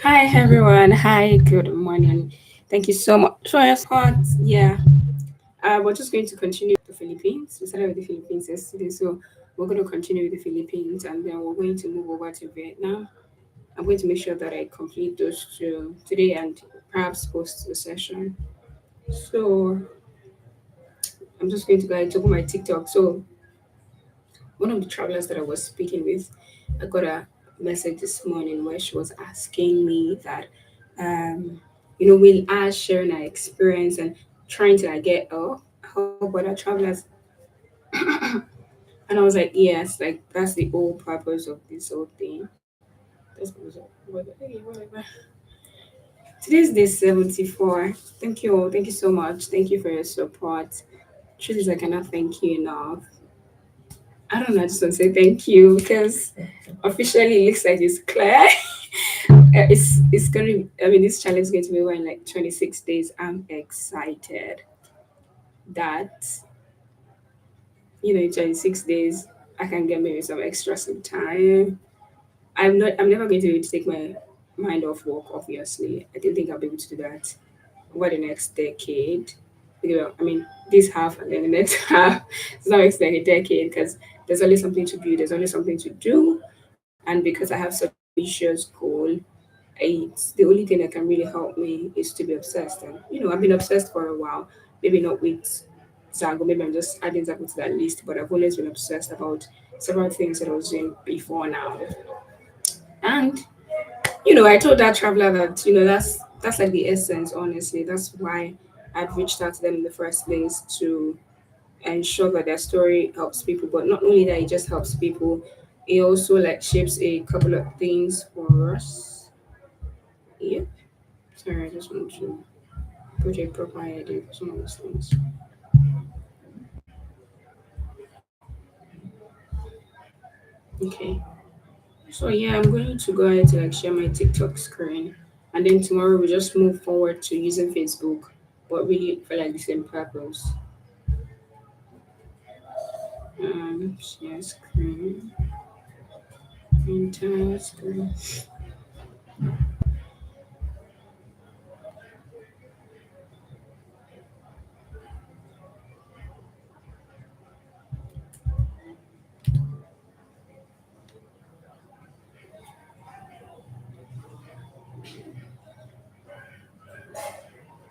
Hi everyone. Hi, good morning. Thank you so much for your support. Yeah, we're just going to continue with the Philippines. We started with the Philippines yesterday, so we're going to continue with the Philippines and then we're going to move over to Vietnam. I'm going to make sure that I complete those two today and perhaps post the session. So I'm just going to go ahead and open my TikTok. So one of the travelers that I was speaking with, I got a message this morning where she was asking me that, will us sharing our experience and trying to like, get help other travelers. And I was like, yes, like that's the whole purpose of this whole thing. That's the purpose whatever. Today's day 74. Thank you all. Thank you so much. Thank you for your support. Truth is, I cannot thank you enough. I don't know. I just want to say thank you because officially it looks like it's clear. It's gonna. I mean, this challenge is going to be over in like 26 days. I'm excited that in 26 days I can get maybe some extra some time. I'm not. I'm never going to be able to take my mind off work. Obviously, I don't think I'll be able to do that over the next decade. I mean, this half and then the next half. It's not like a decade because there's always something to build. There's always something to do, and because I have such an ambitious goal, it's the only thing that can really help me is to be obsessed. And I've been obsessed for a while. Maybe not with Zago. Maybe I'm just adding Zago to that list. But I've always been obsessed about several things that I was doing before now. And I told that traveler that that's like the essence. Honestly, that's why I've reached out to them in the first place to ensure that their story helps people. But not only that, it just helps people. It also like shapes a couple of things for us. Yep. Sorry, I just want to put a proper ID for some of those things. Okay. So yeah, I'm going to go ahead to like share my TikTok screen, and then tomorrow we just move forward to using Facebook, but really for like the same purpose. Share screen, entire screen.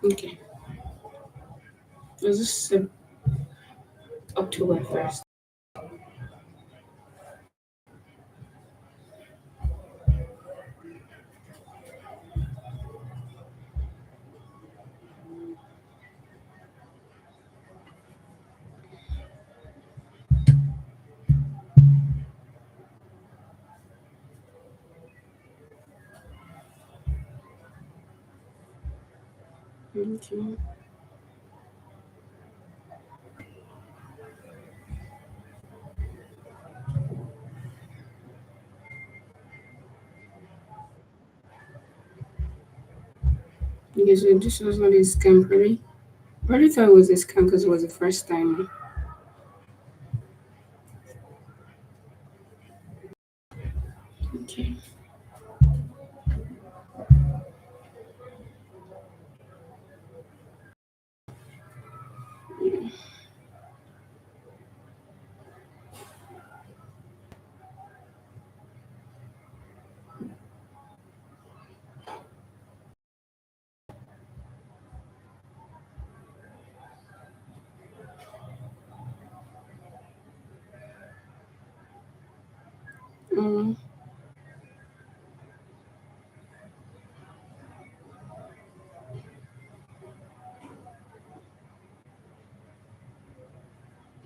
Okay. This is October 1st. Okay. Okay, so this was not a scam, really. I really thought it was a scam because it was the first time. Okay. Um,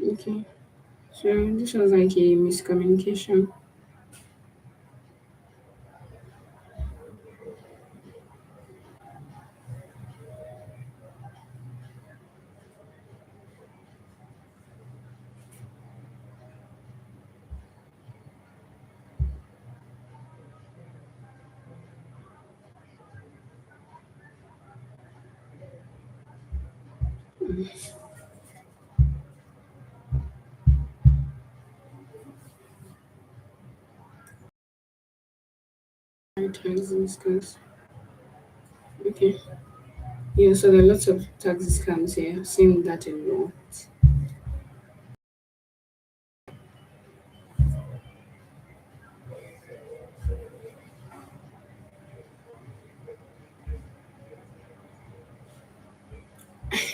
okay. So this was like a miscommunication. Prioritizing skills. Okay. Yeah, so there are lots of tax scams here. Seeing that a lot.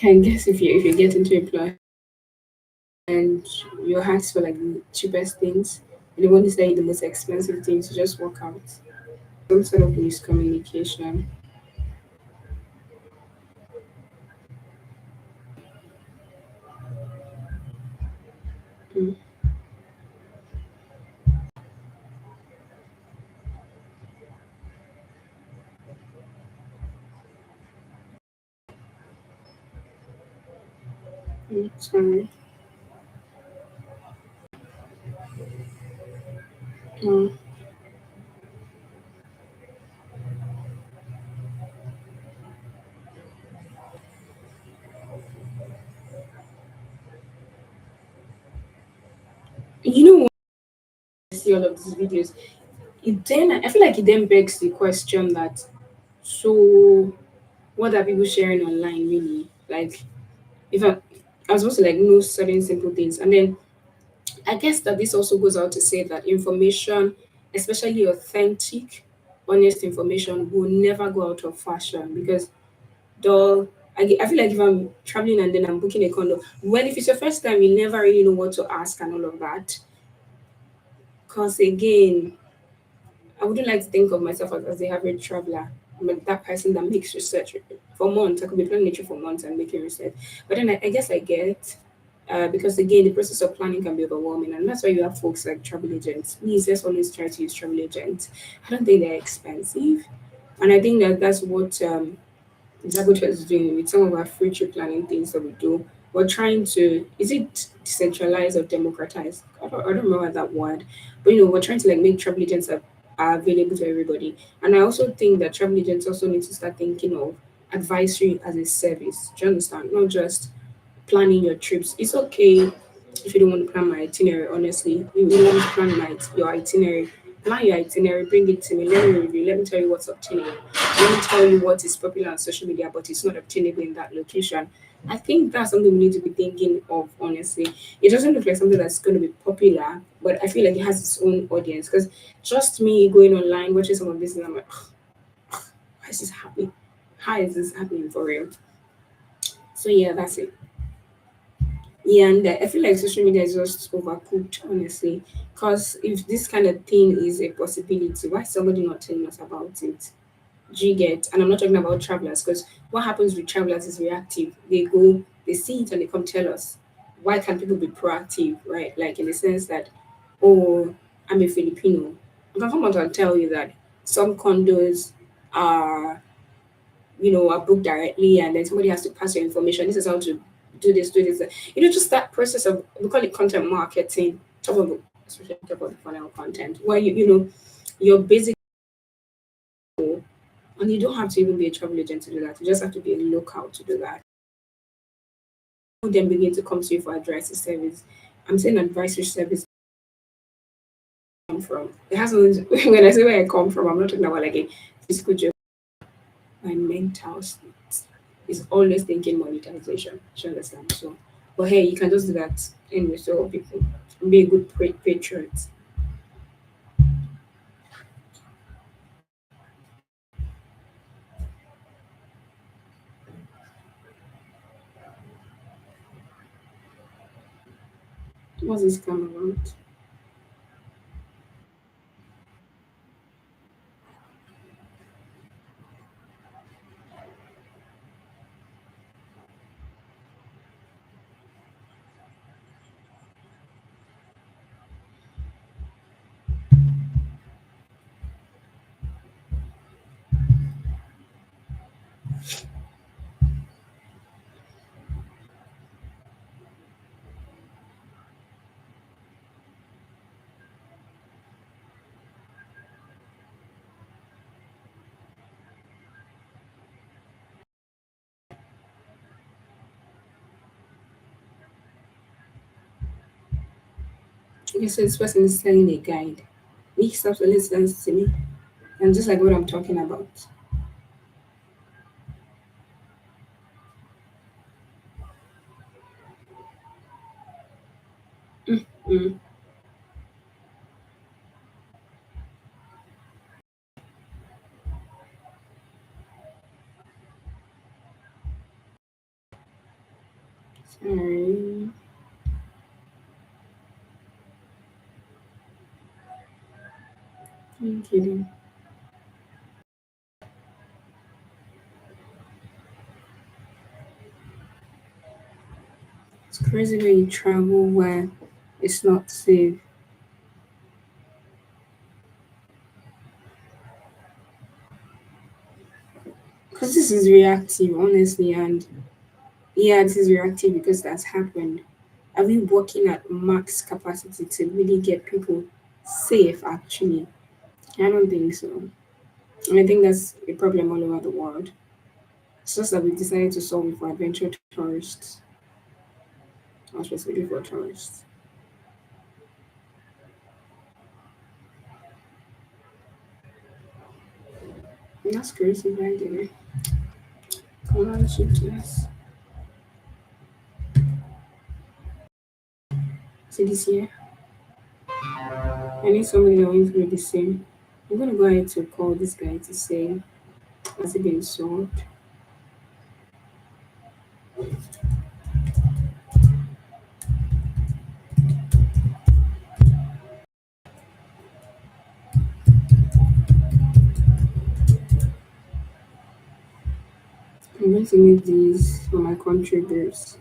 I guess if you get into a plan and you ask for like the cheapest things, and the one is like the most expensive things, you just work out. Some sort of miscommunication. Mm, sorry. Mm. You know what? I see all of these videos. It then I feel like it then begs the question that so what are people sharing online really? Like if I was supposed to like know certain simple things, and then I guess that this also goes out to say that information, especially authentic, honest information, will never go out of fashion because the I feel like if I'm traveling and then I'm booking a condo, well, if it's your first time, you never really know what to ask and all of that. Because again, I wouldn't like to think of myself as the average traveler. I'm that person that makes research for months. I could be planning a trip for months and making research. But then I guess I get, because again, the process of planning can be overwhelming. And that's why you have folks like travel agents. Please, let's always try to use travel agents. I don't think they're expensive. And I think that that's what Zago is doing with some of our free trip planning things that we do. We're trying to, is it decentralize or democratize? I don't remember that word, but we're trying to like make travel agents are available to everybody. And I also think that travel agents also need to start thinking of advisory as a service. Do you understand? Not just planning your trips. It's okay if you don't want to plan my itinerary, honestly. You want to plan your itinerary. Plan your itinerary, bring it to me, let me review, let me tell you what's obtainable. Let me tell you what is popular on social media, but it's not obtainable in that location. I think that's something we need to be thinking of, honestly. It doesn't look like something that's going to be popular, but I feel like it has its own audience. Because just me going online, watching some of this, and I'm like, why is this happening? How is this happening for real? So, yeah, that's it. Yeah, and I feel like social media is just overcooked, honestly. Because if this kind of thing is a possibility, why is somebody not telling us about it? Do you get? And I'm not talking about travelers, because what happens with travelers is reactive. They go, they see it, and they come tell us. Why can't people be proactive, right? Like in the sense that, oh, I'm a Filipino. I can come out and tell you that some condos are are booked directly and then somebody has to pass your information. This is how to do this. Just that process of we call it content marketing, top of especially top of the funnel content, where you're basic and you don't have to even be a travel agent to do that. You just have to be a local to do that. Then begin to come to you for advisory service. I'm saying advisory service come from. It has nothing when I say where I come from, I'm not talking about like a physical job. My mental state is always thinking monetization. Do you understand? So, but hey, you can just do that anyway. So people be a good patriot. What's this come about? Okay, so this person is selling a guide. Makes absolute sense to me, and just like what I'm talking about. Mm. Sorry. I'm kidding. It's crazy when you travel where it's not safe. Because this is reactive, honestly, and yeah, this is reactive because that's happened. Are we working at max capacity to really get people safe, actually? I don't think so. And I think that's a problem all over the world. It's just that we decided to solve it for adventure tourists, or specifically for tourists. And that's crazy, right there. Come on, shift, yes. See this year? I need somebody that went through the same. I'm gonna go ahead to call this guy to say, has it been solved? I'm going to need these for my country bills.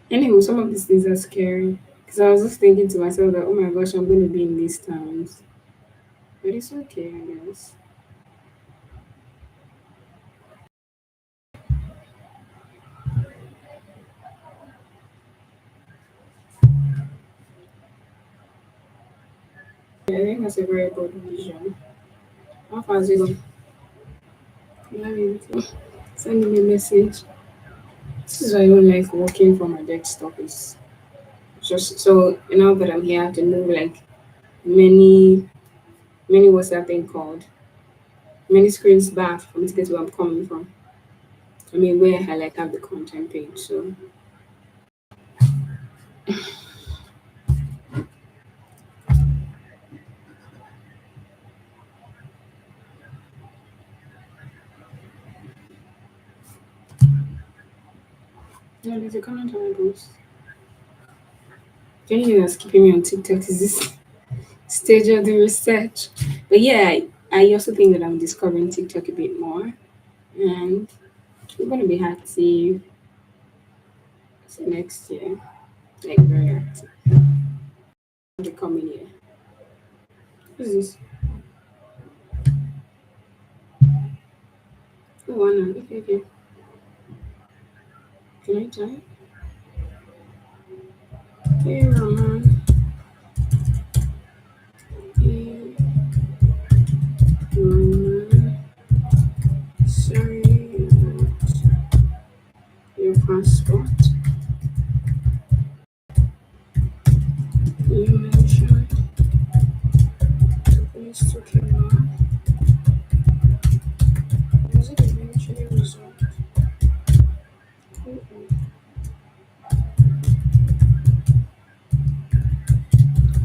Anyway, some of these things are scary. Because I was just thinking to myself that, oh my gosh, I'm going to be in these towns. But it's okay, I guess. Yeah, I think that's a very good vision. How far is it going? Let me send me a message. This is why I don't like working from my desktop. Is just so now that I'm here, I have to move like many, many what's that thing called? Many screens back for me to get where I'm coming from. I mean, where I like have the content page. So yeah, there's a comment on my post. The only thing that's keeping me on TikTok is this stage of the research. But yeah, I also think that I'm discovering TikTok a bit more, and I'm gonna be active next year, like very active the coming year. Who's this? Oh, Anna. Okay, okay. Can I type? Hey, Roman. Hey, Roman. Sorry about your passport. You mentioned the police took your mom. Was it eventually resolved?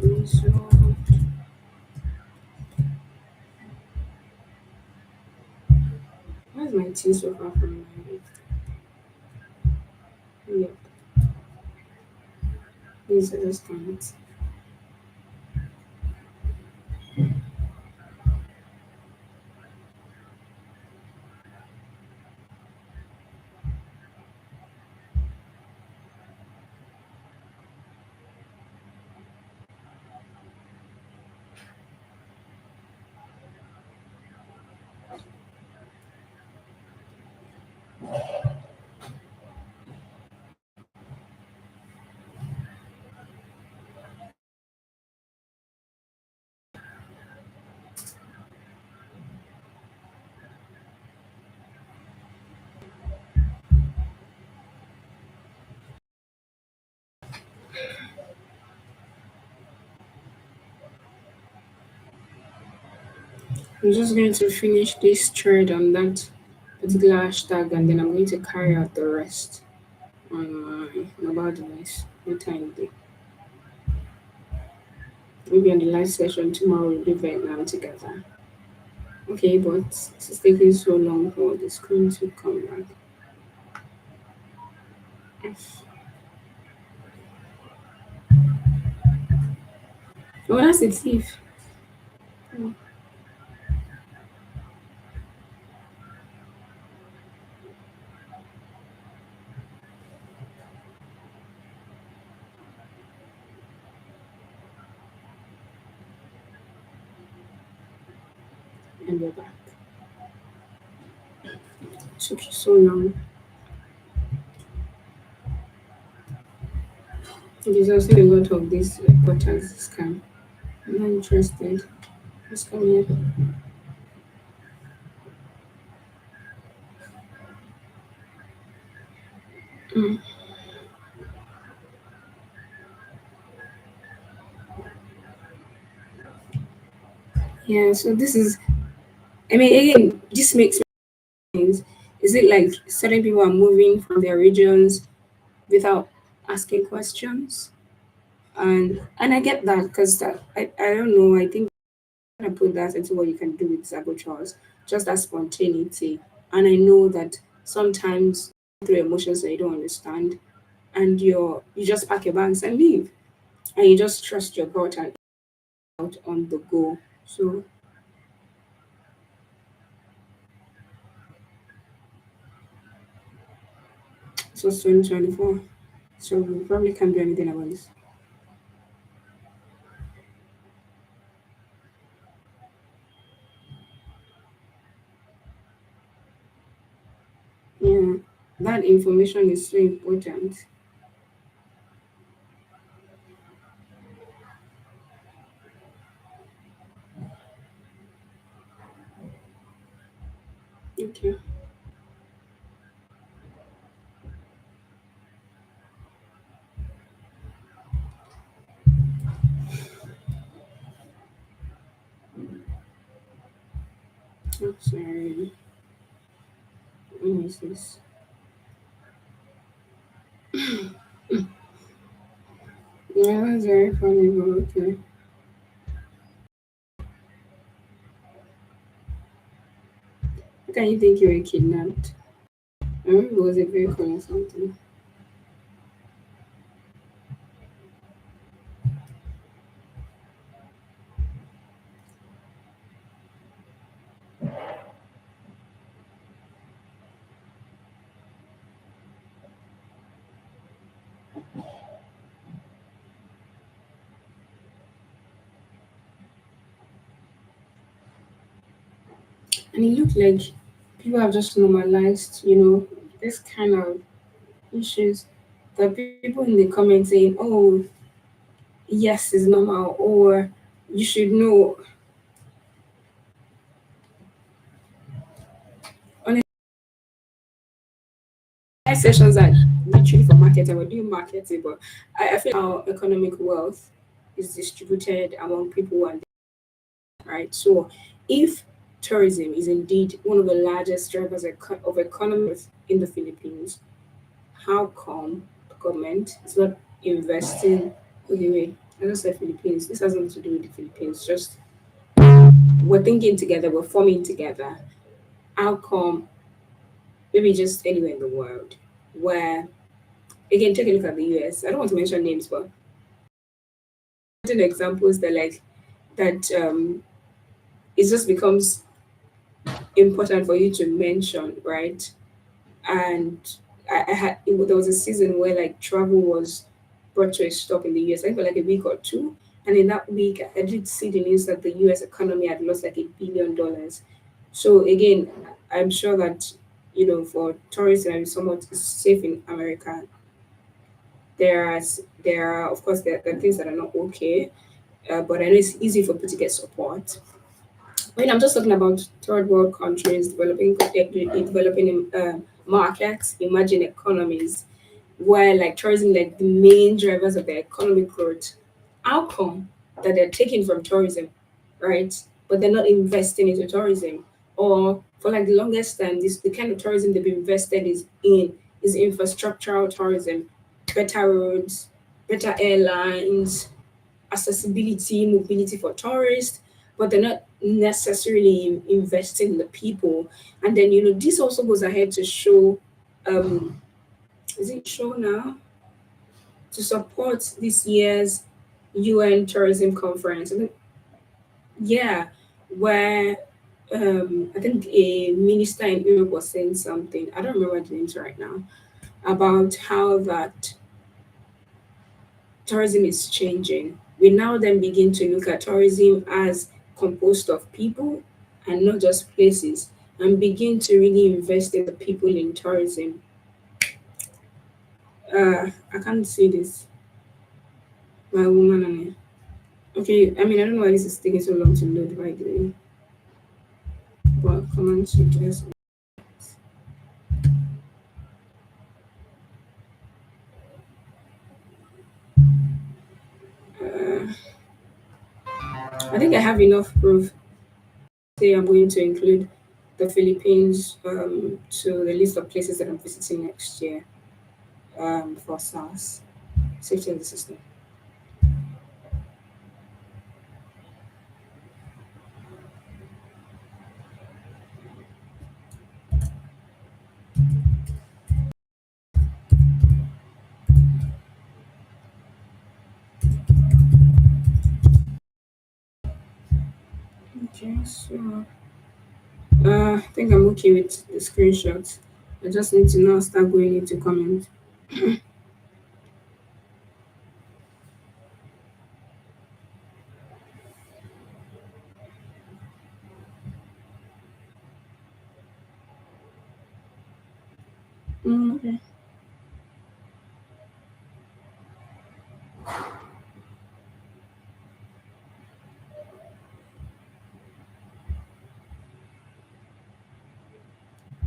Resolved. Why is my tea so far from my yep? Please understand. I'm just going to finish this thread on that particular hashtag and then I'm going to carry out the rest on my mobile device later in the day. Maybe on the live session tomorrow we'll do Vietnam together. Okay, but it's taking so long for the screen to come back. Oh, that's the thief. Oh, and we're back. It took you so long. There's also a lot of these reporters scam. I'm not interested. Just come here. Mm. Yeah, so this is, I mean, again, this makes sense. Is it like certain people are moving from their regions without asking questions? And I get that because I don't know, I think I put that into what you can do with Zago Charles, just that spontaneity. And I know that sometimes through emotions that you don't understand, and you just pack your bags and leave, and you just trust your gut and out on the go. So it's 2024. So we probably can't do anything about this. Yeah, that information is so important. Okay. I'm sorry. What is this? Yeah, that's very funny, but okay. How can you think you were kidnapped? I remember it was a vehicle or something. And it looked like people have just normalized, this kind of issues. The people in the comments saying, oh, yes, it's normal, or you should know. Honestly, my sessions are literally for marketing. We're doing marketing, but I feel our economic wealth is distributed among people and right. So if tourism is indeed one of the largest drivers of economic growth in the Philippines, how come the government is not investing? Okay, wait, I don't say Philippines. This has nothing to do with the Philippines. Just we're thinking together, we're forming together. How come maybe just anywhere in the world where again take a look at the US. I don't want to mention names, but certain examples that like that it just becomes important for you to mention, right? And I had there was a season where like travel was brought to a stop in the US, I think for like a week or two. And in that week, I did see the news that the US economy had lost like $1 billion. So again, I'm sure that for tourism and somewhat safe in America. There are of course there are things that are not okay, but I know it's easy for people to get support. When I'm just talking about third world countries, developing markets, emerging economies, where like tourism like the main drivers of their economic growth. How come that they're taking from tourism, right? But they're not investing into tourism. Or for like the longest time, this the kind of tourism they've invested is infrastructural tourism, better roads, better airlines, accessibility, mobility for tourists, but they're not necessarily investing in the people. And then this also goes ahead to show, is it show now, to support this year's UN tourism conference. I think, yeah, where I think a minister in Europe was saying something. I don't remember the names right now about how that tourism is changing. We now then begin to look at tourism as composed of people and not just places, and begin to really invest in the people in tourism. I can't see this. My woman and I. Okay, I mean, I don't know why this is taking so long to load, by the way. But come on, suggest. Uh, I think I have enough proof. Say I'm going to include the Philippines to the list of places that I'm visiting next year for SARS, safety of the system. Okay, so I think I'm okay with the screenshots. I just need to now start going into comments. Okay.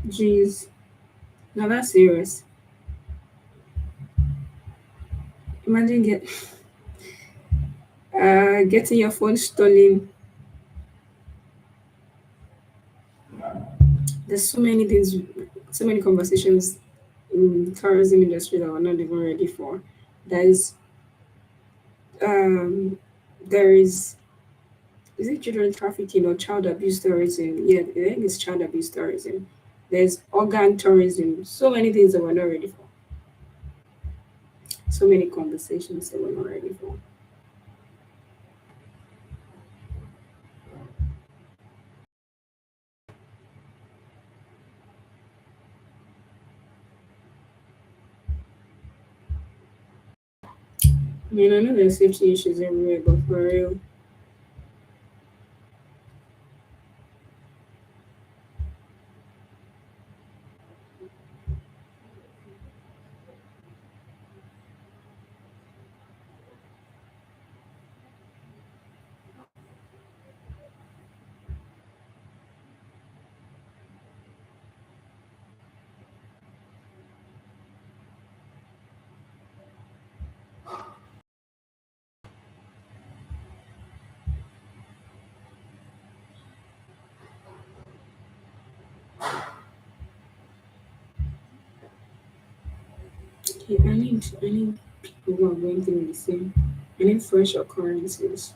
Jeez, now that's serious. Imagine getting your phone stolen. There's so many things, so many conversations in the tourism industry that we're not even ready for. There's um there is it children trafficking or child abuse tourism? Yeah, I think it's child abuse tourism. There's organ tourism. So many things that we're not ready for. So many conversations that we're not ready for. I mean, I know there's safety issues everywhere, but for real, okay, I need people who are going through the same. I need fresh occurrences.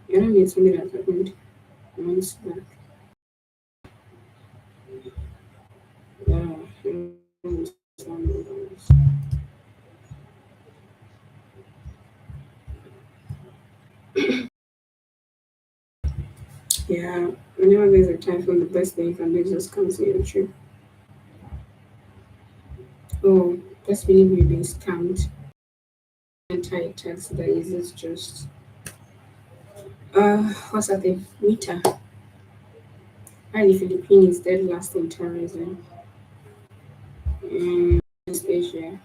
I don't need something that happened months back. Yeah, yeah, whenever there's a typhoon, the best thing you can do is just cancel your trip. Oh, just believe you're being scammed. Entire text that is just what's that thing? Meter. Apparently, Philippines is dead last in terrorism. East Asia.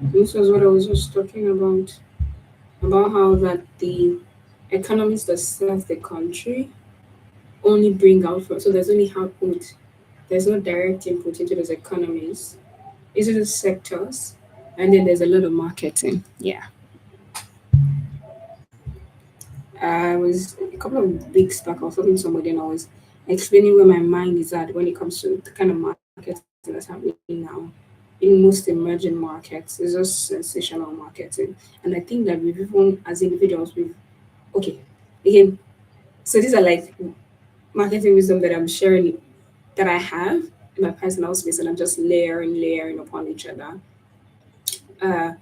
This was what I was just talking about how that the economies that serve the country only bring out from, so there's only output. There's no direct input into those economies. Into those sectors, and then there's a lot of marketing. Yeah. I was a couple of weeks back, I was talking to somebody and I was explaining where my mind is at when it comes to the kind of marketing that's happening now. In most emerging markets, it's just sensational marketing. And I think that we've even, as individuals, we've, okay, again, so these are like marketing wisdom that I'm sharing that I have in my personal space and I'm just layering upon each other. uh,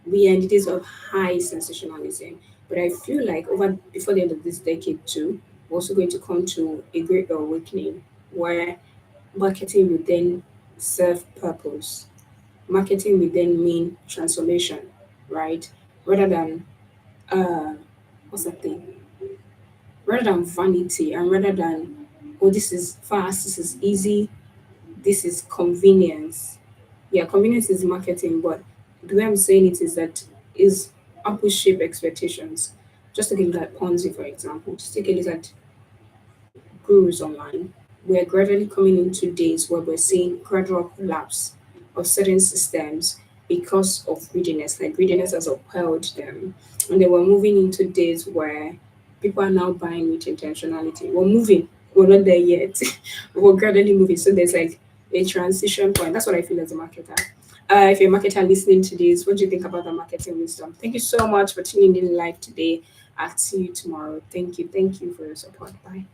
we are in the days of high sensationalism. But I feel like over before the end of this decade too, we're also going to come to a great awakening where marketing will then serve purpose. Marketing will then mean transformation, right? Rather than uh what's that thing? Rather than vanity and rather than oh this is fast, this is easy, this is convenience. Yeah, convenience is marketing, but the way I'm saying it is that is Apple shape expectations. Just take a look at Ponzi, for example. Just take a look at gurus online. We're gradually coming into days where we're seeing gradual collapse of certain systems because of greediness. Like greediness has upheld them. And then we're moving into days where people are now buying with intentionality. We're moving. We're not there yet. We're gradually moving. So there's like a transition point. That's what I feel as a marketer. If you're a marketer listening to this, what do you think about the marketing wisdom? Thank you so much for tuning in live today. I'll see you tomorrow. Thank you. Thank you for your support. Bye.